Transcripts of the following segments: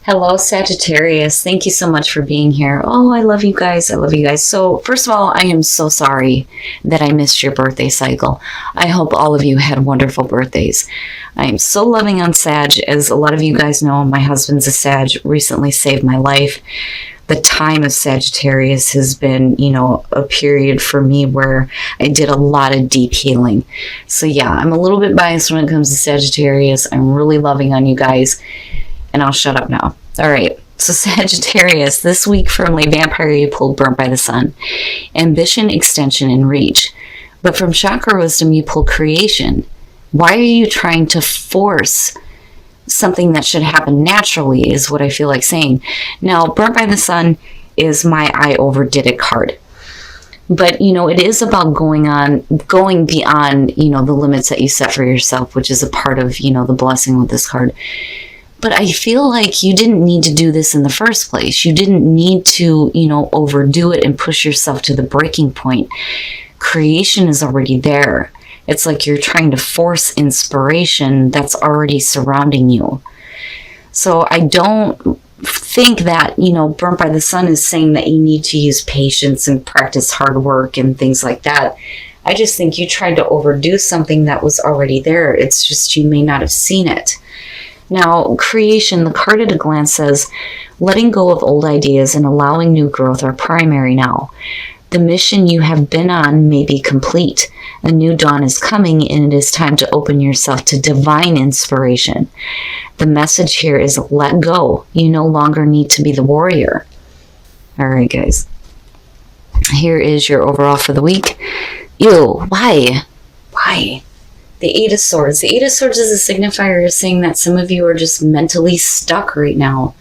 Hello, Sagittarius. Thank you so much for being here. Oh, I love you guys. I love you guys. So, first of all, I am so sorry that I missed your birthday cycle. I hope all of you had wonderful birthdays. I am so loving on Sag. As a lot of you guys know, my husband's a Sag, recently saved my life. The time of Sagittarius has been, a period for me where I did a lot of deep healing. So yeah, I'm a little bit biased when it comes to Sagittarius. I'm really loving on you guys. And I'll shut up now. All right. So Sagittarius, this week firmly Vampire, you pulled Burnt by the Sun. Ambition, extension, and reach. But from Chakra Wisdom, you pulled creation. Why are you trying to force something that should happen naturally is what I feel like saying. Now, Burnt by the Sun is my I overdid it card. But, it is about going beyond, the limits that you set for yourself, which is a part of, the blessing with this card. But I feel like you didn't need to do this in the first place. You didn't need to, overdo it and push yourself to the breaking point. Creation is already there. It's like you're trying to force inspiration that's already surrounding you. So I don't think that, Burnt by the Sun is saying that you need to use patience and practice hard work and things like that. I just think you tried to overdo something that was already there. It's just you may not have seen it. Now, creation, the card at a glance says, letting go of old ideas and allowing new growth are primary now. The mission you have been on may be complete. A new dawn is coming, and it is time to open yourself to divine inspiration. The message here is let go. You no longer need to be the warrior. All right, guys. Here is your overall for the week. Ew, why? Why? The Eight of Swords. The Eight of Swords is a signifier saying that some of you are just mentally stuck right now,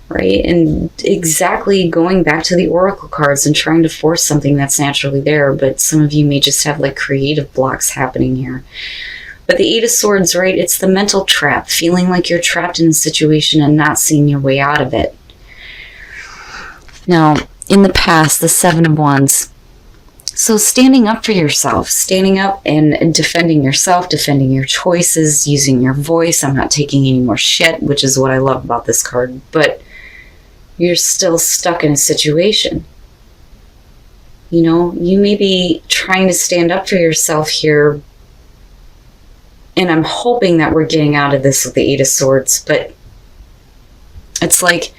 right? And exactly going back to the Oracle cards and trying to force something that's naturally there, but some of you may just have like creative blocks happening here. But the Eight of Swords, right? It's the mental trap, feeling like you're trapped in a situation and not seeing your way out of it. Now, in the past, the Seven of Wands. So standing up for yourself, standing up and defending yourself, defending your choices, using your voice. I'm not taking any more shit, which is what I love about this card. But you're still stuck in a situation. You may be trying to stand up for yourself here. And I'm hoping that we're getting out of this with the Eight of Swords. But it's like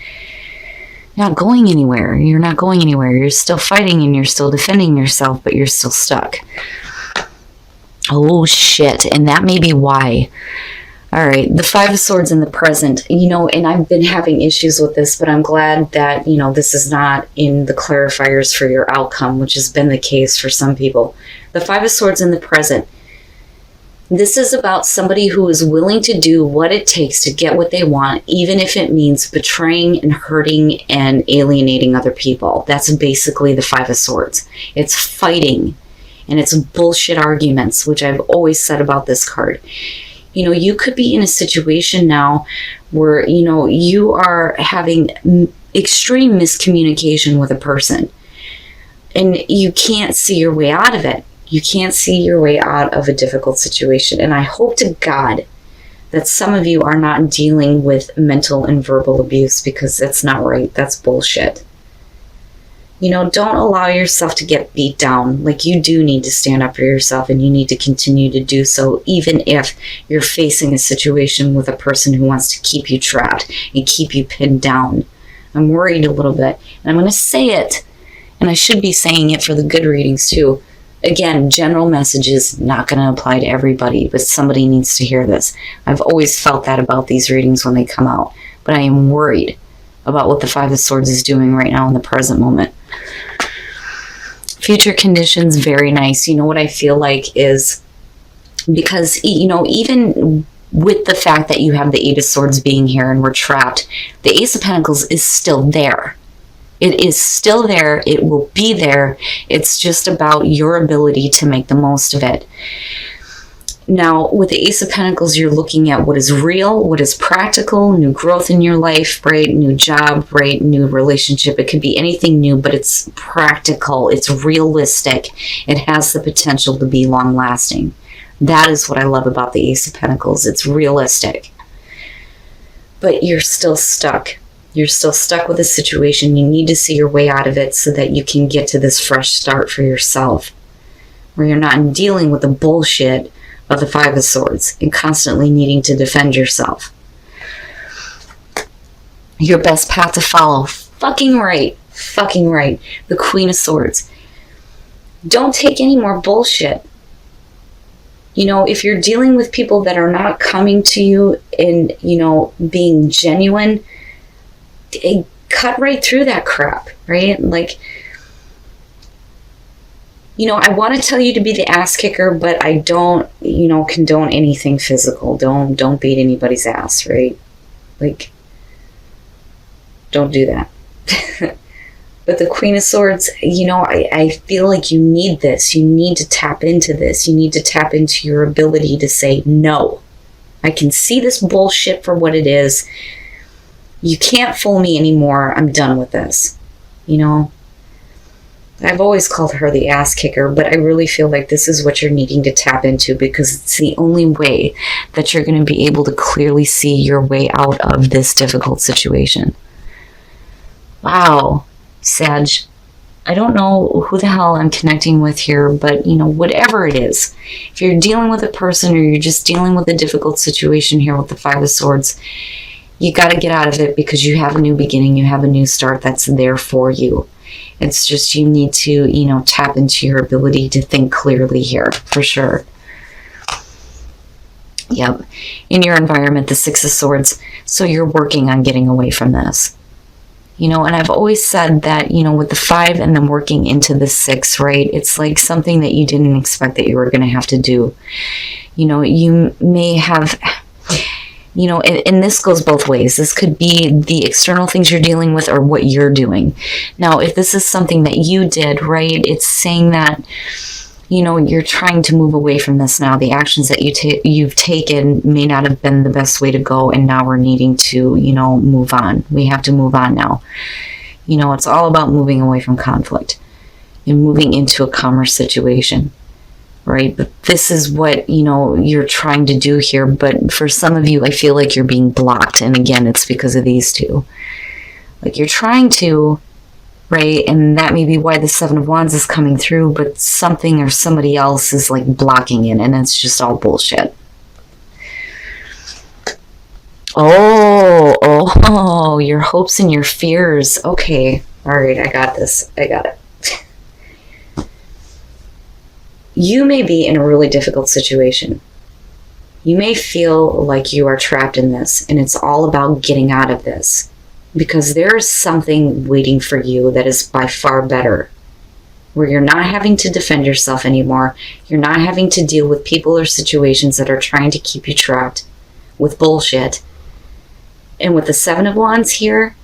not going anywhere. You're not going anywhere. You're still fighting and you're still defending yourself, but you're still stuck. Oh, shit. And that may be why. All right. The Five of Swords in the present, and I've been having issues with this, but I'm glad that, this is not in the clarifiers for your outcome, which has been the case for some people. The Five of Swords in the present. This is about somebody who is willing to do what it takes to get what they want, even if it means betraying and hurting and alienating other people. That's basically the Five of Swords. It's fighting, and it's bullshit arguments, which I've always said about this card. You could be in a situation now where, you are having extreme miscommunication with a person, and you can't see your way out of it. You can't see your way out of a difficult situation. And I hope to God that some of you are not dealing with mental and verbal abuse, because that's not right. That's bullshit. Don't allow yourself to get beat down. Like, you do need to stand up for yourself, and you need to continue to do so, even if you're facing a situation with a person who wants to keep you trapped and keep you pinned down. I'm worried a little bit. And I'm going to say it, and I should be saying it for the good readings too. Again, general messages, not going to apply to everybody, but somebody needs to hear this. I've always felt that about these readings when they come out, but I am worried about what the Five of Swords is doing right now in the present moment. Future conditions, very nice. What I feel like is, because, even with the fact that you have the Eight of Swords being here and we're trapped, the Ace of Pentacles is still there. It is still there. It will be there. It's just about your ability to make the most of it. Now, with the Ace of Pentacles, you're looking at what is real, what is practical, new growth in your life, right? New job, right? New relationship. It could be anything new, but it's practical. It's realistic. It has the potential to be long-lasting. That is what I love about the Ace of Pentacles. It's realistic. But you're still stuck. You're still stuck with a situation. You need to see your way out of it so that you can get to this fresh start for yourself, where you're not dealing with the bullshit of the Five of Swords and constantly needing to defend yourself. Your best path to follow. Fucking right. Fucking right. The Queen of Swords. Don't take any more bullshit. You know, if you're dealing with people that are not coming to you and, you know, being genuine, cut right through that crap, right? Like, you know, I want to tell you to be the ass kicker, but I don't, you know, condone anything physical. Don't beat anybody's ass, right? Like, don't do that. But the Queen of Swords, you know, I feel like you need this. You need to tap into this. You need to tap into your ability to say, no, I can see this bullshit for what it is. You can't fool me anymore. I'm done with this. You know, I've always called her the ass kicker, but I really feel like this is what you're needing to tap into, because it's the only way that you're going to be able to clearly see your way out of this difficult situation. Wow. Sag, I don't know who the hell I'm connecting with here, but, you know, whatever it is, if you're dealing with a person or you're just dealing with a difficult situation here with the Five of Swords, you got to get out of it, because you have a new beginning, you have a new start that's there for you. It's just you need to, you know, tap into your ability to think clearly here, for sure. Yep. In your environment, the Six of Swords, so you're working on getting away from this. You know, and I've always said that, you know, with the 5 and then working into the 6, right? It's like something that you didn't expect that you were going to have to do. You know, you may have, you know, and this goes both ways. This could be the external things you're dealing with or what you're doing. Now, if this is something that you did, right, it's saying that, you know, you're trying to move away from this now. The actions that you've taken may not have been the best way to go, and now we're needing to, you know, move on. We have to move on now. You know, it's all about moving away from conflict and moving into a calmer situation, right? But this is what, you know, you're trying to do here. But for some of you, I feel like you're being blocked. And again, it's because of these two. Like, you're trying to, right? And that may be why the Seven of Wands is coming through, but something or somebody else is like blocking it, and it's just all bullshit. Oh, your hopes and your fears. Okay. All right. I got this. I got it. You may be in a really difficult situation. You may feel like you are trapped in this, and it's all about getting out of this. Because there is something waiting for you that is by far better, where you're not having to defend yourself anymore. You're not having to deal with people or situations that are trying to keep you trapped with bullshit. And with the Seven of Wands here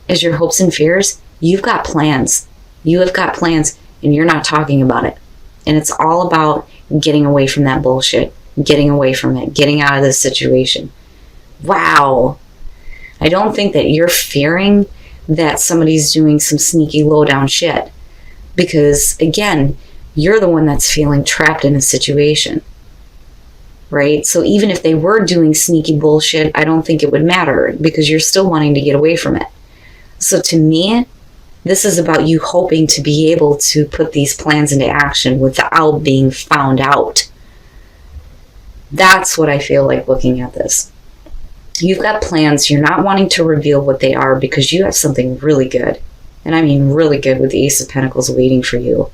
as your hopes and fears, you've got plans. You have got plans, and you're not talking about it. And it's all about getting away from that bullshit, getting away from it, getting out of this situation. Wow. I don't think that you're fearing that somebody's doing some sneaky low-down shit. Because, again, you're the one that's feeling trapped in a situation. Right? So even if they were doing sneaky bullshit, I don't think it would matter, because you're still wanting to get away from it. So to me, this is about you hoping to be able to put these plans into action without being found out. That's what I feel like looking at this. You've got plans. You're not wanting to reveal what they are because you have something really good. And I mean really good, with the Ace of Pentacles waiting for you.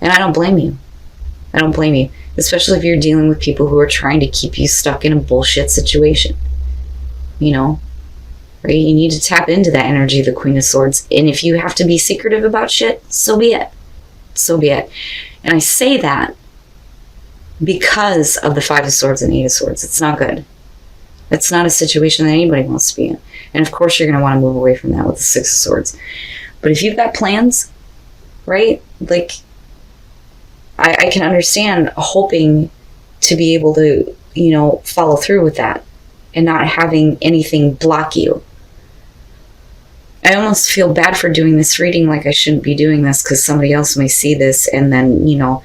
And I don't blame you. I don't blame you. Especially if you're dealing with people who are trying to keep you stuck in a bullshit situation. You know? Right? You need to tap into that energy of the Queen of Swords. And if you have to be secretive about shit, so be it. So be it. And I say that because of the Five of Swords and Eight of Swords. It's not good. It's not a situation that anybody wants to be in. And of course you're going to want to move away from that with the Six of Swords. But if you've got plans, right? Like, I can understand hoping to be able to, you know, follow through with that and not having anything block you. I almost feel bad for doing this reading, like I shouldn't be doing this because somebody else may see this and then, you know,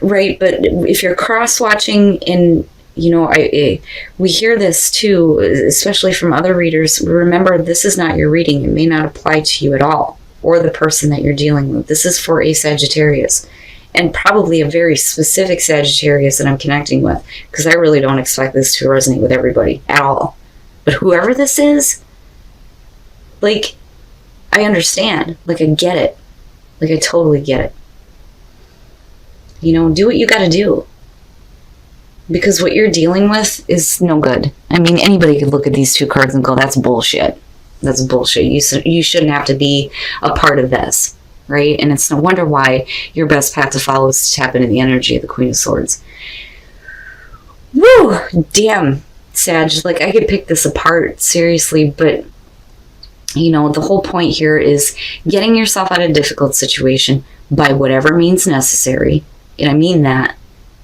right? But if you're cross-watching and we hear this too, especially from other readers. Remember, this is not your reading. It may not apply to you at all, or the person that you're dealing with. This is for a Sagittarius, and probably a very specific Sagittarius that I'm connecting with, because I really don't expect this to resonate with everybody at all. But whoever this is, like, I understand. Like, I get it. Like, I totally get it. Do what you gotta do. Because what you're dealing with is no good. I mean, anybody could look at these two cards and go, that's bullshit. That's bullshit. You shouldn't have to be a part of this, right? And it's no wonder why your best path to follow is to tap into the energy of the Queen of Swords. Woo! Damn, Sag. Like, I could pick this apart, seriously, but the whole point here is getting yourself out of a difficult situation by whatever means necessary. And I mean that,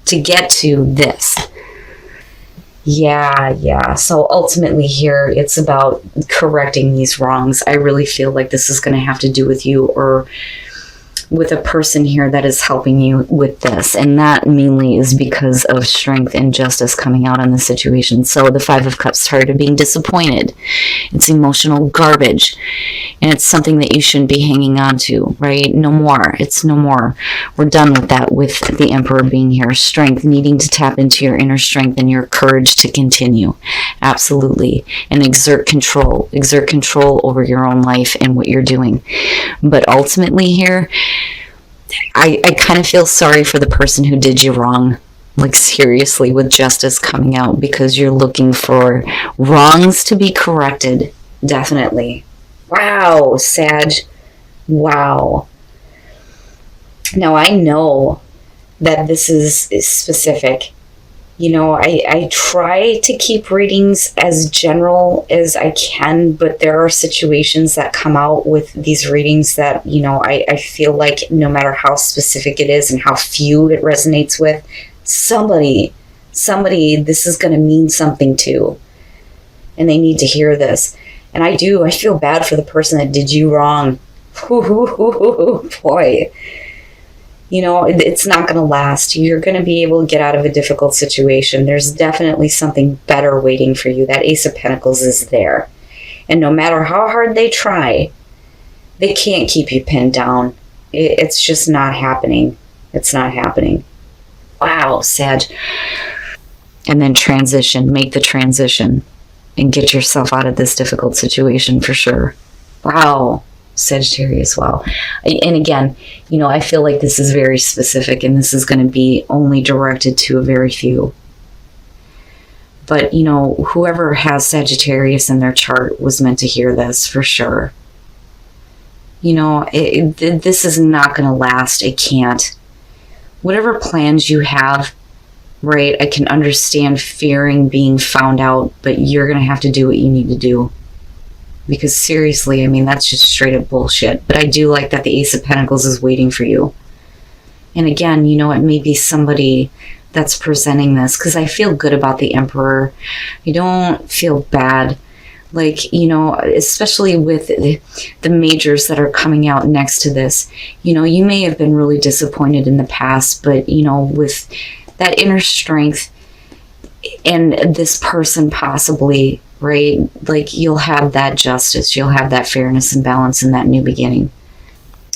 to get to this. Yeah. So ultimately here, it's about correcting these wrongs. I really feel like this is going to have to do with you, or with a person here that is helping you with this. And that mainly is because of strength and justice coming out on the situation. So the Five of Cups started being disappointed. It's emotional garbage. And it's something that you shouldn't be hanging on to, right? No more. It's no more. We're done with that, with the Emperor being here. Strength, needing to tap into your inner strength and your courage to continue. Absolutely. And exert control. Exert control over your own life and what you're doing. But ultimately here, I kind of feel sorry for the person who did you wrong. Like, seriously, with justice coming out, because you're looking for wrongs to be corrected. Definitely. Wow, Sag. Wow. Now, I know that this is specific. I try to keep readings as general as I can, but there are situations that come out with these readings that, I feel like no matter how specific it is and how few it resonates with, somebody, this is going to mean something to, and they need to hear this. And I feel bad for the person that did you wrong. Boy. It's not going to last. You're going to be able to get out of a difficult situation. There's definitely something better waiting for you. That Ace of Pentacles is there. And no matter how hard they try, they can't keep you pinned down. It's just not happening. It's not happening. Wow, Sag. And then transition. Make the transition. And get yourself out of this difficult situation for sure. Wow. Sagittarius, wow. And again, I feel like this is very specific, and this is going to be only directed to a very few. But, whoever has Sagittarius in their chart was meant to hear this for sure. This is not going to last. It can't. Whatever plans you have, right, I can understand fearing being found out, but you're going to have to do what you need to do. Because seriously, I mean, that's just straight up bullshit. But I do like that the Ace of Pentacles is waiting for you. And again, it may be somebody that's presenting this, because I feel good about the Emperor. I don't feel bad. Like, especially with the majors that are coming out next to this, you may have been really disappointed in the past, but, with that inner strength and this person possibly, right? Like, you'll have that justice, you'll have that fairness and balance in that new beginning.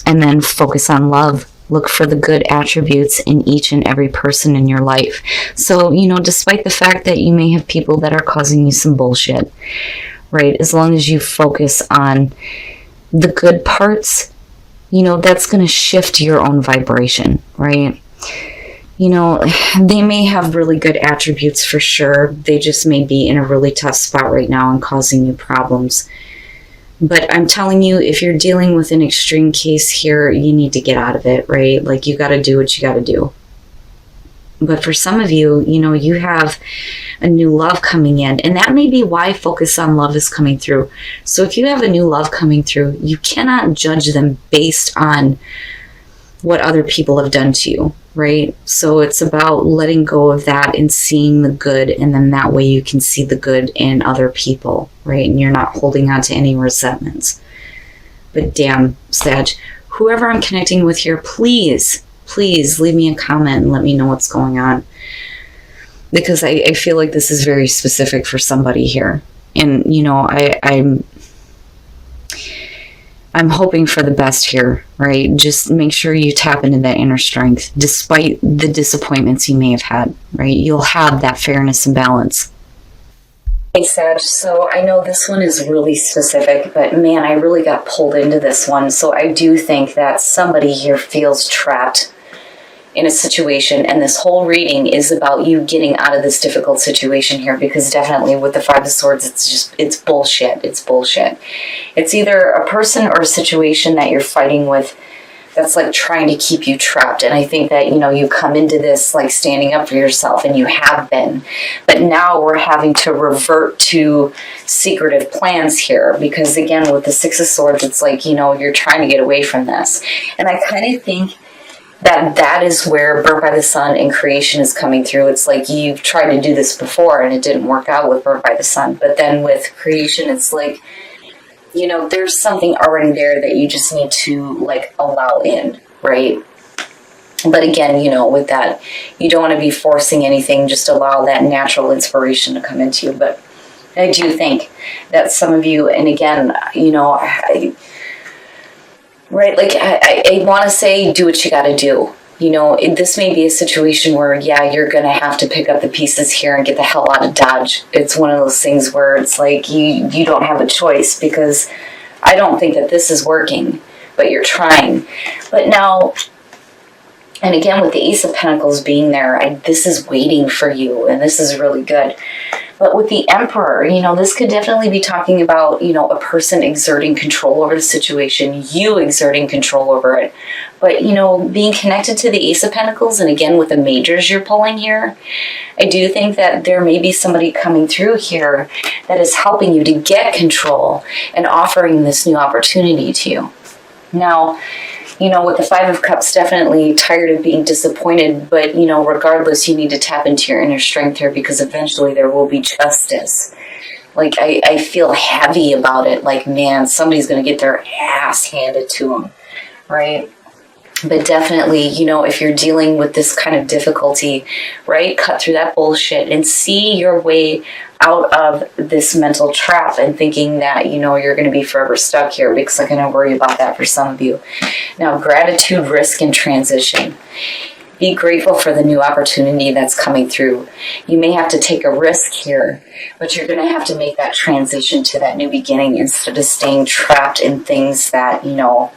And then focus on love. Look for the good attributes in each and every person in your life. So, despite the fact that you may have people that are causing you some bullshit, right? As long as you focus on the good parts, that's going to shift your own vibration, right? They may have really good attributes for sure. They just may be in a really tough spot right now and causing you problems. But I'm telling you, if you're dealing with an extreme case here, you need to get out of it, right? Like, you got to do what you got to do. But for some of you, you have a new love coming in, and that may be why focus on love is coming through. So if you have a new love coming through, you cannot judge them based on what other people have done to you, right? So it's about letting go of that and seeing the good, and then that way you can see the good in other people, right? And you're not holding on to any resentments. But damn, Sag, whoever I'm connecting with here, please leave me a comment and let me know what's going on. because I feel like this is very specific for somebody here. And, you know, I'm hoping for the best here, right? Just make sure you tap into that inner strength, despite the disappointments you may have had, right? You'll have that fairness and balance. Hey, Sag, so I know this one is really specific, but man, I really got pulled into this one. So I do think that somebody here feels trapped in a situation, and this whole reading is about you getting out of this difficult situation here, because definitely with the Five of Swords, it's bullshit. It's bullshit. It's either a person or a situation that you're fighting with that's like trying to keep you trapped. And I think that, you know, you come into this like standing up for yourself, and you have been, but now we're having to revert to secretive plans here, because again, with the Six of Swords, it's like, you know, you're trying to get away from this. And I kind of think that is where Birth by the Sun and creation is coming through. It's like you've tried to do this before and it didn't work out with Birth by the Sun, but then with creation, it's like, you know, there's something already there that you just need to like allow in, right? But again, you know, with that, you don't want to be forcing anything, just allow that natural inspiration to come into you. But I do think that some of you, and again, you know, right, like I want to say, do what you got to do. You know, this may be a situation where, yeah, you're going to have to pick up the pieces here and get the hell out of Dodge. It's one of those things where it's like you don't have a choice, because I don't think that this is working, but you're trying. But now, and again, with the Ace of Pentacles being there, this is waiting for you, and this is really good. But with the Emperor, you know, this could definitely be talking about, you know, a person exerting control over the situation, you exerting control over it. But, you know, being connected to the Ace of Pentacles, and again, with the majors you're pulling here, I do think that there may be somebody coming through here that is helping you to get control and offering this new opportunity to you. Now, you know, with the Five of Cups, definitely tired of being disappointed, but, you know, regardless, you need to tap into your inner strength here, because eventually there will be justice. Like, I feel heavy about it. Like, man, somebody's going to get their ass handed to them, right? But definitely, you know, if you're dealing with this kind of difficulty, right, cut through that bullshit and see your way out of this mental trap and thinking that, you know, you're going to be forever stuck here, because I'm going to worry about that for some of you. Now, gratitude, risk, and transition. Be grateful for the new opportunity that's coming through. You may have to take a risk here, but you're going to have to make that transition to that new beginning instead of staying trapped in things that, you know,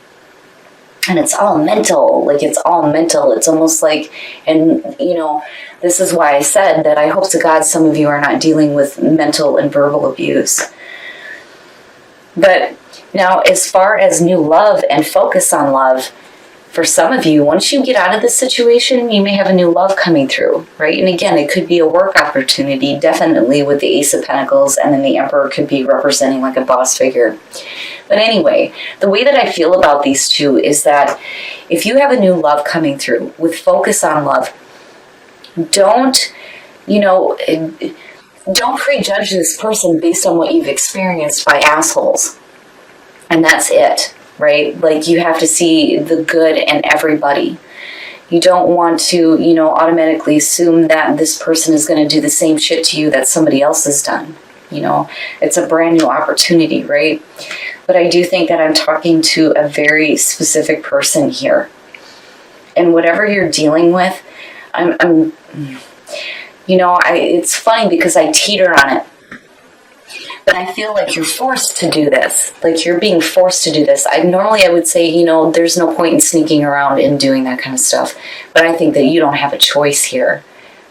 and it's all mental. Like, it's all mental. It's almost like, and, you know, this is why I said that I hope to God some of you are not dealing with mental and verbal abuse. But now, as far as new love and focus on love, for some of you, once you get out of this situation, you may have a new love coming through, right? And again, it could be a work opportunity, definitely with the Ace of Pentacles, and then the Emperor could be representing like a boss figure. But anyway, the way that I feel about these two is that if you have a new love coming through with focus on love, don't, you know, don't prejudge this person based on what you've experienced by assholes. And that's it, right? Like, you have to see the good in everybody. You don't want to, you know, automatically assume that this person is going to do the same shit to you that somebody else has done. You know, it's a brand new opportunity, right? But I do think that I'm talking to a very specific person here. And whatever you're dealing with, I'm you know, it's funny because I teeter on it. But I feel like you're forced to do this. Like, you're being forced to do this. Normally I would say, you know, there's no point in sneaking around and doing that kind of stuff. But I think that you don't have a choice here,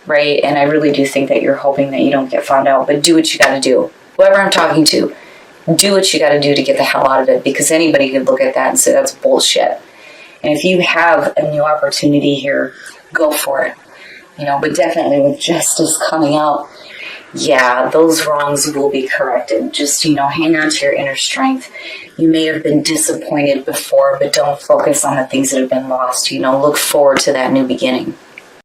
right? And I really do think that you're hoping that you don't get found out. But do what you got to do. Whoever I'm talking to, do what you got to do to get the hell out of it. Because anybody could look at that and say that's bullshit. And if you have a new opportunity here, go for it. You know, but definitely with justice coming out, yeah, those wrongs will be corrected. Just, you know, hang on to your inner strength. You may have been disappointed before, but don't focus on the things that have been lost. You know, look forward to that new beginning.